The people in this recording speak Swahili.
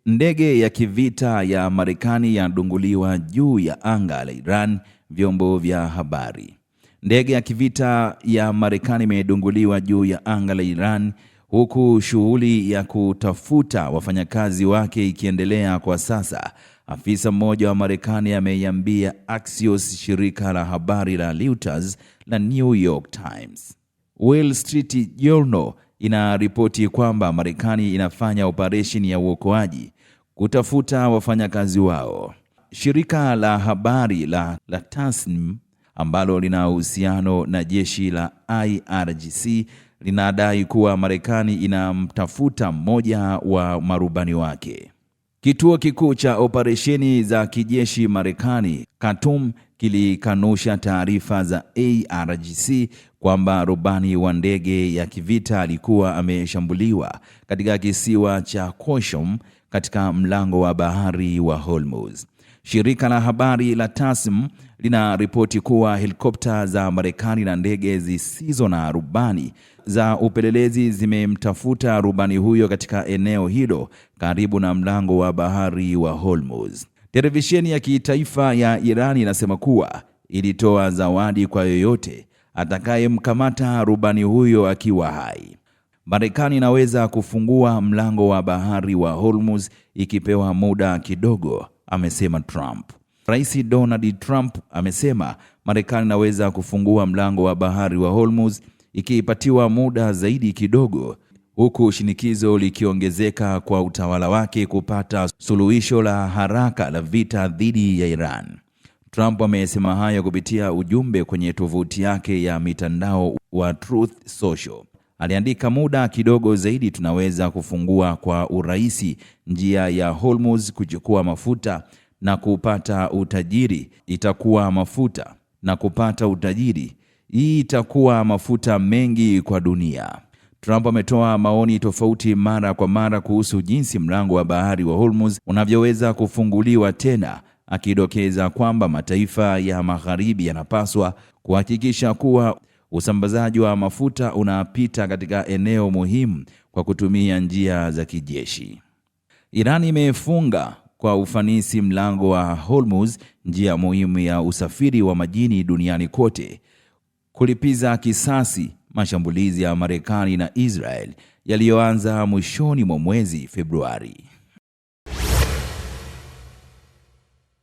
Ndege ya kivita ya Marekani yadunguliwa juu ya anga la Iran, vyombo vya habari. Ndege ya kivita ya Marekani imedunguliwa juu ya anga la Iran, huku shughuli ya kutafuta wafanyakazi wake ikiendelea kwa sasa. Afisa mmoja wa Marekani ameiambia Axios, shirika la habari la Reuters la New York Times. Wall Street Journal inaripoti kwamba Marekani inafanya operesheni ya uokoaji kutafuta wafanyakazi wao. Shirika la habari la Tasnim ambalo lina uhusiano na jeshi la IRGC linadai kuwa Marekani inamtafuta mmoja wa marubani wake. Kituo kikuu cha operesheni za kijeshi Marekani, Khartoum, kilikanusha taarifa za IRGC kwamba rubani wa ndege ya kivita alikuwa ameshambuliwa katika kisiwa cha Qasem katika mlango wa bahari wa Hormuz. Shirika la habari la Tasnim linaripoti kuwa helikopta za Marekani na ndege zisizo na rubani za upelelezi zimemtafuta rubani huyo katika eneo hilo karibu na mlango wa bahari wa Hormuz. Televisheni ya kitaifa ya Iran inasema kuwa ilitoa zawadi kwa yoyote atakayemkamata rubani huyo akiwa hai. Marekani inaweza kufungua mlango wa bahari wa Hormuz ikipewa muda kidogo, amesema Trump. Rais Donald Trump amesema Marekani inaweza kufungua mlango wa bahari wa Hormuz ikipatiwa muda zaidi kidogo, huku shinikizo likiongezeka kwa utawala wake kupata suluhisho la haraka la vita dhidi ya Iran. Trump amesema hayo kupitia ujumbe kwenye tovuti yake ya mitandao wa Truth Social. Aliandika, muda kidogo zaidi tunaweza kufungua kwa urahisi njia ya Hormuz kuchukua mafuta na kupata utajiri. Itakuwa mafuta na kupata utajiri. Hii itakuwa mafuta mengi kwa dunia. Trump ametoa maoni tofauti mara kwa mara kuhusu jinsi mlango wa bahari wa Hormuz unavyoweza kufunguliwa tena, akidokeza kwamba mataifa ya magharibi yanapaswa kuhakikisha kuwa usambazaji wa mafuta unapita katika eneo muhimu kwa kutumia njia za kijeshi. Iran imefunga kwa ufanisi mlango wa Hormuz, njia muhimu ya usafiri wa majini duniani kote, kulipiza kisasi mashambulizi ya Marekani na Israel yaliyoanza mwishoni mwa mwezi Februari.